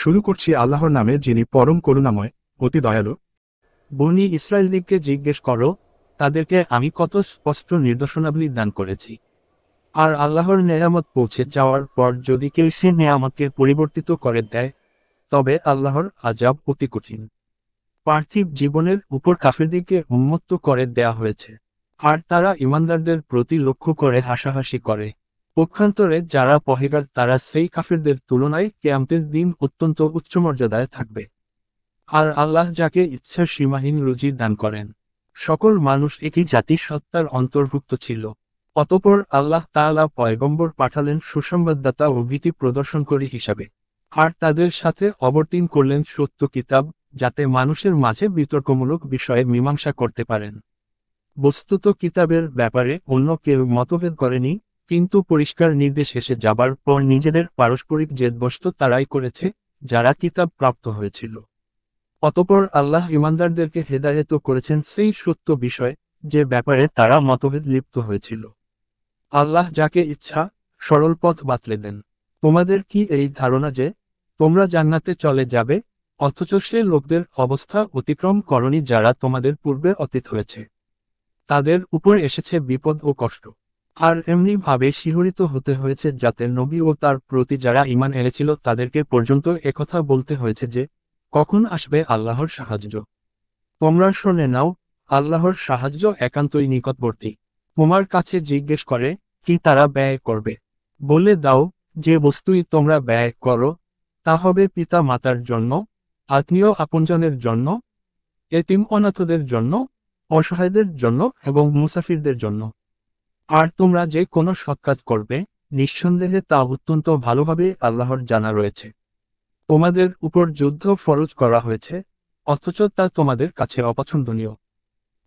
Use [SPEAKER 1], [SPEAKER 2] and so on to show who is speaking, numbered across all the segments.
[SPEAKER 1] শুরু করছি আল্লাহর নামে, যিনি পরম করুণাময়, অতি দয়ালু।
[SPEAKER 2] বনী ইসরায়েলদিগকে জিজ্ঞেস করো, তাদেরকে আমি কত স্পষ্ট নির্দেশনাবলী দান করেছি। আর আল্লাহর নেয়ামত পৌঁছে যাওয়ার পর যদি কেউ সে নেয়ামতকে পরিবর্তিত করে দেয়, তবে আল্লাহর আযাব অতি কঠিন। পার্থিব জীবনের উপর কাফিরদিগকে উন্মত্ত করে দেয়া হয়েছে, আর তারা ইমানদারদের প্রতি লক্ষ্য করে হাসাহাসি করে। পক্ষান্তরে যারা পহেগার তারা সেই কাফিরদের তুলনায় কিয়ামতের দিন অত্যন্ত উচ্চমর্যাদায় থাকবে। আর আল্লাহ যাকে ইচ্ছা সীমাহীন রুজি দান করেন। সকল মানুষ একই জাতির সত্তার অন্তর্ভুক্ত ছিল। অতঃপর আল্লাহ তাআলা পয়গম্বর পাঠালেন সুসংবাদদাতা ও ভীতি প্রদর্শনকারী হিসাবে। আর তাদের সাথে অবতীর্ণ করলেন সত্য কিতাব, যাতে মানুষের মাঝে বিতর্কমূলক বিষয়ে মীমাংসা করতে পারেন। বস্তুত কিতাবের ব্যাপারে অন্য কেউ মতভেদ করেনি, কিন্তু পরিষ্কার নির্দেশ এসে যাবার পর নিজেদের পারস্পরিক জেদবশত তারাই করেছে, যারা কিতাব প্রাপ্ত হয়েছিল। অতঃপর আল্লাহ ইমানদারদেরকে হেদায়েত করেছেন সেই সত্য বিষয়, যে ব্যাপারে তারা মতভেদ লিপ্ত হয়েছিল। আল্লাহ যাকে ইচ্ছা সরল পথ বাতলে দেন। তোমাদের কি এই ধারণা যে তোমরা জান্নাতে চলে যাবে, অথচ সে লোকদের অবস্থা অতিক্রম করনি যারা তোমাদের পূর্বে অতীত হয়েছে? তাদের উপর এসেছে বিপদ ও কষ্ট, আর এমনি ভাবে শিহরিত হতে হয়েছে, যাতে নবী ও তার প্রতি যারা ঈমান এনেছিল তাদেরকে পর্যন্ত একথা বলতে হয়েছে যে, কখন আসবে আল্লাহর সাহায্য। তোমরা শুনে নাও, আল্লাহর সাহায্য একান্তই নিকটবর্তী। তোমার কাছে জিজ্ঞেস করে, কি তারা ব্যয় করবে? বলে দাও, যে বস্তুই তোমরা ব্যয় করো, তা হবে পিতা মাতার জন্য, আত্মীয় আপনজনের জন্য, এতিম অনাথদের জন্য, অসহায়দের জন্য এবং মুসাফিরদের জন্য। আর তোমরা যে কোনো সৎকাজ করবে, নিঃসন্দেহে তা অত্যন্ত ভালোভাবে আল্লাহর জানা রয়েছে। তোমাদের উপর যুদ্ধ ফরজ করা হয়েছে, অথচ তা তোমাদের কাছে অপছন্দনীয়।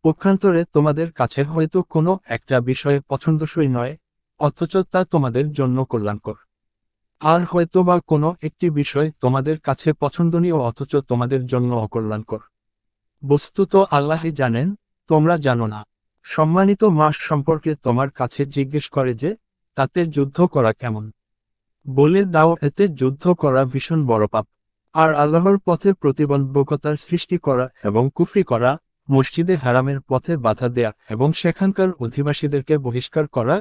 [SPEAKER 2] পক্ষান্তরে তোমাদের কাছে হয়তো কোনো একটা বিষয়ে পছন্দসই নয়, অথচ তা তোমাদের জন্য কল্যাণকর। আর হয়তোবা কোনো একটি বিষয় তোমাদের কাছে পছন্দনীয় অথচ তোমাদের জন্য অকল্যাণকর। বস্তুত আল্লাহই জানেন, তোমরা জানো না। সম্মানিত মাস সম্পর্কে তোমার কাছে জিজ্ঞেস করে যে, তাতে যুদ্ধ করা কেমন? বলে দাও, এতে যুদ্ধ করা ভীষণ বড় পাপ। আর আল্লাহর পথে প্রতিবন্ধকতার সৃষ্টি করা এবং কুফরি করা, মসজিদে হারামের পথে বাধা দেয়া এবং সেখানকার অধিবাসীদেরকে বহিষ্কার করা,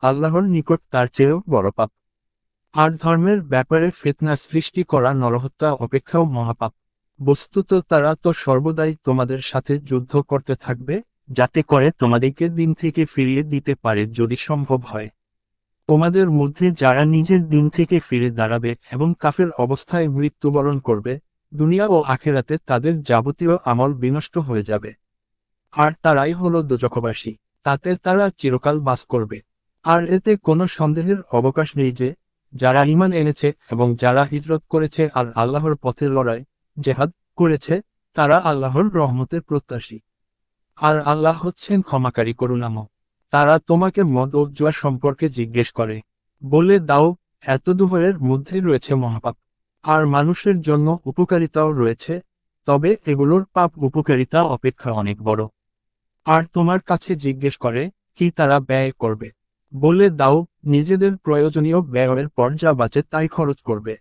[SPEAKER 2] আল্লাহর নিকট তার চেয়েও বড় পাপ। আর ধর্মের ব্যাপারে ফিতনা সৃষ্টি করা নরহত্যা অপেক্ষাও মহাপাপ। বস্তুত তারা তো সর্বদাই তোমাদের সাথে যুদ্ধ করতে থাকবে, যাতে করে তোমাদেরকে দিন থেকে ফিরিয়ে দিতে পারে যদি সম্ভব হয়। তোমাদের মধ্যে যারা নিজের দিন থেকে ফিরে দাঁড়াবে এবং কাফের অবস্থায় মৃত্যুবরণ করবে, দুনিয়া ও আখেরাতে তাদের যাবতীয় আমল বিনষ্ট হয়ে যাবে। আর তারাই হলো দোজখবাসী, তাতে তারা চিরকাল বাস করবে। আর এতে কোনো সন্দেহের অবকাশ নেই যে, যারা ঈমান এনেছে এবং যারা হিজরত করেছে আর আল্লাহর পথে লড়াই জেহাদ করেছে, তারা আল্লাহর রহমতের প্রত্যাশী। আর আল্লাহ হচ্ছেন ক্ষমাকারী করুণাময়। তারা তোমাকে মদ ও জুয়া সম্পর্কে জিজ্ঞেস করে। বলে দাও, এত দুভয়ের মধ্যে রয়েছে মহাপাপ, আর মানুষের জন্য উপকারিতাও রয়েছে, তবে এগুলোর পাপ উপকারিতা অপেক্ষা অনেক বড়। আর তোমার কাছে জিজ্ঞেস করে, কি তারা ব্যয় করবে? বলে দাও, নিজেদের প্রয়োজনীয় ব্যয়ের পর যা বাঁচে তাই খরচ করবে।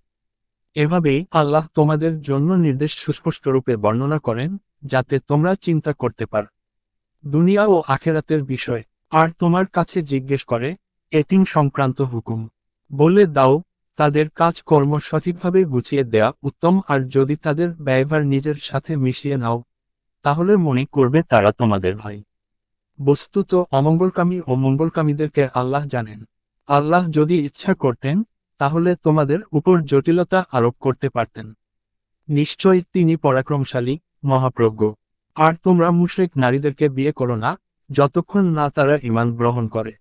[SPEAKER 2] এভাবেই আল্লাহ তোমাদের জন্য নির্দেশ সুস্পষ্টরূপে বর্ণনা করেন, যাতে তোমরা চিন্তা করতে পার দুনিয়া ও আখেরাতের বিষয়। আর তোমার কাছে জিজ্ঞেস করে, এতিম সংক্রান্ত হুকুম। বলে দাও, তাদের কাজকর্ম সঠিকভাবে গুছিয়ে দেয়া উত্তম, আর যদি তাদের ব্যয়ভার নিজের সাথে মিশিয়ে নাও, তাহলে মনে করবে তারা তোমাদের ভাই। বস্তুত অমঙ্গলকামী ও মঙ্গলকামীদেরকে আল্লাহ জানেন। আল্লাহ যদি ইচ্ছা করতেন, তাহলে তোমাদের উপর জটিলতা আরোপ করতে পারতেন। নিশ্চয়ই তিনি পরাক্রমশালী, মহাপ্রজ্ঞ। আর তোমরা মুশরিক নারীদেরকে বিয়ে করো না, যতক্ষণ না তারা ঈমান গ্রহণ করে।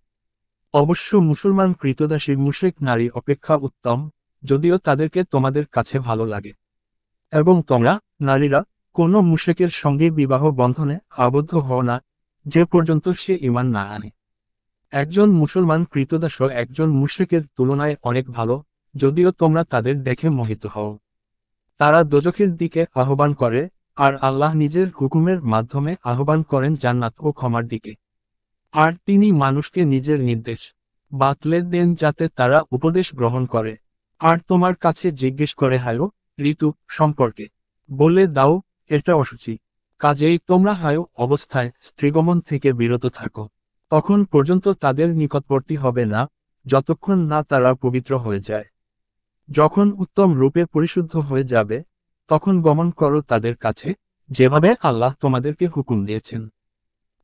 [SPEAKER 2] অবশ্য মুসলমান কৃতদাসী মুশরিক নারী অপেক্ষা উত্তম, যদিও তাদেরকে তোমাদের কাছে ভালো লাগে। এবং তোমরা, নারীরা, কোনো মুশরিকের সঙ্গে বিবাহ বন্ধনে আবদ্ধ হও না, যে পর্যন্ত সে ঈমান না আনে। একজন মুসলমান কৃতদাসও একজন মুশরিকের তুলনায় অনেক ভালো, যদিও তোমরা তাদের দেখে মোহিত হও। তারা দোজখের দিকে আহ্বান করে, আর আল্লাহ নিজের হুকুমের মাধ্যমে আহ্বান করেন জান্নাত ও ক্ষমার দিকে। আর তিনি মানুষকে নিজের নির্দেশ বাতলে দেন যাতে তারা উপদেশ গ্রহণ করে। আর তোমার কাছে জিজ্ঞেস করে, হায়ো ঋতু সম্পর্কে বলে দাও, এটা অসুচি। কাজেই তোমরা হায় অবস্থায় স্ত্রীগমন থেকে বিরত থাকো, তখন পর্যন্ত তাদের নিকটবর্তী হবে না, যতক্ষণ না তারা পবিত্র হয়ে যায়। যখন উত্তম রূপে পরিশুদ্ধ হয়ে যাবে, তখন গমন করো তাদের কাছে, যেভাবে আল্লাহ তোমাদেরকে হুকুম দিয়েছেন।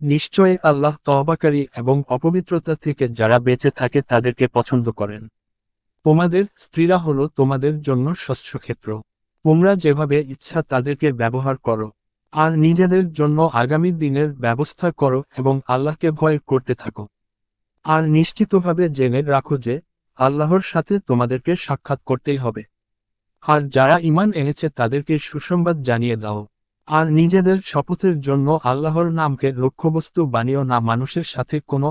[SPEAKER 2] নিশ্চয়ই আল্লাহ তওবাকারী এবং অপবিত্রতা থেকে যারা বেঁচে থাকে তাদেরকে পছন্দ করেন। তোমাদের স্ত্রীরা হলো তোমাদের জন্য শস্যক্ষেত্র, তোমরা যেভাবে ইচ্ছা তাদেরকে ব্যবহার করো, আর নিজেদের জন্য আগামী দিনের ব্যবস্থা করো এবং আল্লাহকে ভয় করতে থাকো। আর নিশ্চিতভাবে জেনে রাখো যে আল্লাহর সাথে তোমাদেরকে সাক্ষাৎ করতেই হবে। আর যারা ঈমান এনেছে তাদেরকে সুসংবাদ জানিয়ে দাও। আর নিজেদের শপথের জন্য আল্লাহর নামকে লক্ষ্যবস্তু বানিও না, মানুষের সাথে কোনো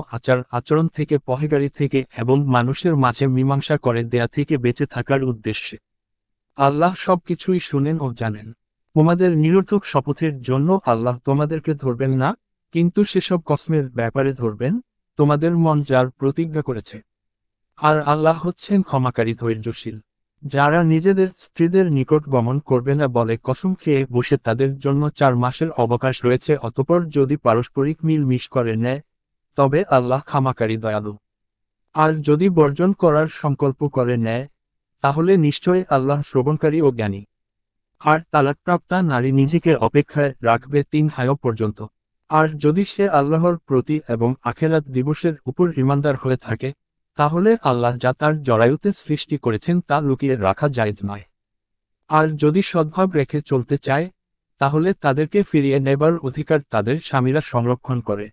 [SPEAKER 2] আচরণ থেকে, পহেগারি থেকে এবং মানুষের মাঝে মীমাংসা করে দেয়া থেকে বেঁচে থাকার উদ্দেশ্যে। আল্লাহ সবকিছুই শুনেন ও জানেন। তোমাদের নিরর্থক শপথের জন্য আল্লাহ তোমাদেরকে ধরবেন না, কিন্তু সেসব কসমের ব্যাপারে ধরবেন, তোমাদের মন যার প্রতিজ্ঞা করেছে। আর আল্লাহ হচ্ছেন ক্ষমাকারী, ধৈর্যশীল। যারা নিজেদের স্ত্রীদের নিকট গমন করবে না বলে কসম খেয়ে বসে, তাদের জন্য 4 মাসের অবকাশ রয়েছে, অতঃপর যদি পারস্পরিক মিলমিশ করে নেয়, তবে আল্লাহ ক্ষমাকারী, দয়ালু। আর যদি বর্জন করার সংকল্প করে নেয়, তাহলে নিশ্চয়ই আল্লাহ শ্রবণকারী ও জ্ঞানী। আর তালাকপ্রাপ্তা নারী নিজেকে অপেক্ষায় রাখবে 3 হায় পর্যন্ত। আর যদি সে আল্লাহর প্রতি এবং আখেরাত দিবসের উপর ঈমানদার হয়ে থাকে, তাহলে আল্লাহ যা তার জরায়ুতে সৃষ্টি করেছেন তা লুকিয়ে রাখা জায়েজ নয়। আর যদি সদ্ভাব রেখে চলতে চায়, তাহলে তাদেরকে ফিরিয়ে নেবার অধিকার তাদের স্বামীরা সংরক্ষণ করে।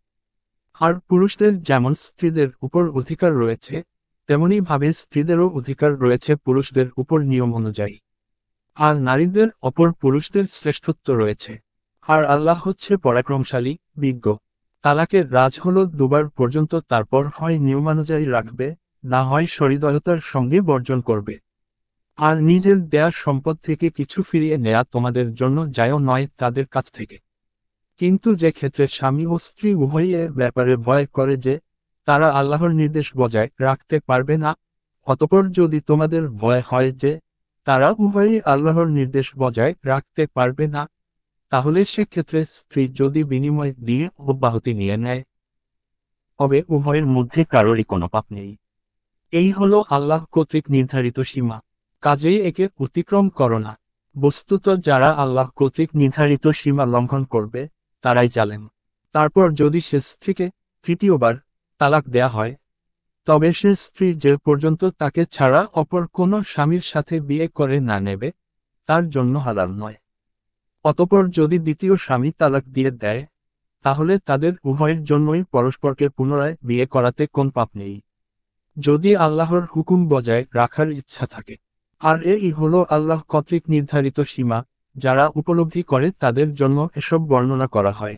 [SPEAKER 2] আর পুরুষদের যেমন স্ত্রীদের উপর অধিকার রয়েছে, তেমনি ভাবে স্ত্রীদেরও অধিকার রয়েছে পুরুষদের উপর নিয়ম অনুযায়ী। আর নারীদের অপর পুরুষদের শ্রেষ্ঠত্ব রয়েছে। আর আল্লাহ হচ্ছে পরাক্রমশালী, বিজ্ঞ। তালাকের রাজ হল 2 বার পর্যন্ত, তারপর হয় নিয়মানুযায়ী রাখবে, না হয় সহৃদয়তার সঙ্গে বর্জন করবে। আর নিজের দেয়া সম্পদ থেকে কিছু ফিরিয়ে নেয়া তোমাদের জন্য জায়ও নয় তাদের কাছ থেকে। কিন্তু যে ক্ষেত্রে স্বামী ও স্ত্রী উভয়ের ব্যাপারে ভয় করে যে তারা আল্লাহর নির্দেশ বজায় রাখতে পারবে না, অতঃপর যদি তোমাদের ভয় হয় যে তারা উভয়ই আল্লাহর নির্দেশ বজায় রাখতে পারবে না, তাহলে সেক্ষেত্রে স্ত্রী যদি বিনিময় দিয়ে অব্যাহতি নিয়ে নেয়, তবে উভয়ের মধ্যে কারোরই কোনো পাপ নেই। এই হলো আল্লাহ কর্তৃক নির্ধারিত সীমা, কাজেই একে অতিক্রম করো না। বস্তুত যারা আল্লাহ কর্তৃক নির্ধারিত সীমা লঙ্ঘন করবে, তারাই জালেম। তারপর যদি সে স্ত্রীকে 3য়-বার তালাক দেয়া হয়, তবে সে স্ত্রী যে পর্যন্ত তাকে ছাড়া অপর কোনো স্বামীর সাথে বিয়ে করে না নেবে, তার জন্য হালাল নয়। অতঃপর যদি 2য় স্বামী তালাক দিয়ে দেয়, তাহলে তাদের উভয়ের জন্যই পরস্পরকে পুনরায় বিয়ে করাতে কোন পাপ নেই, যদি আল্লাহর হুকুম বজায় রাখার ইচ্ছা থাকে। আর এই হলো আল্লাহ কর্তৃক নির্ধারিত সীমা, যারা উপলব্ধি করে তাদের জন্য এসব বর্ণনা করা হয়।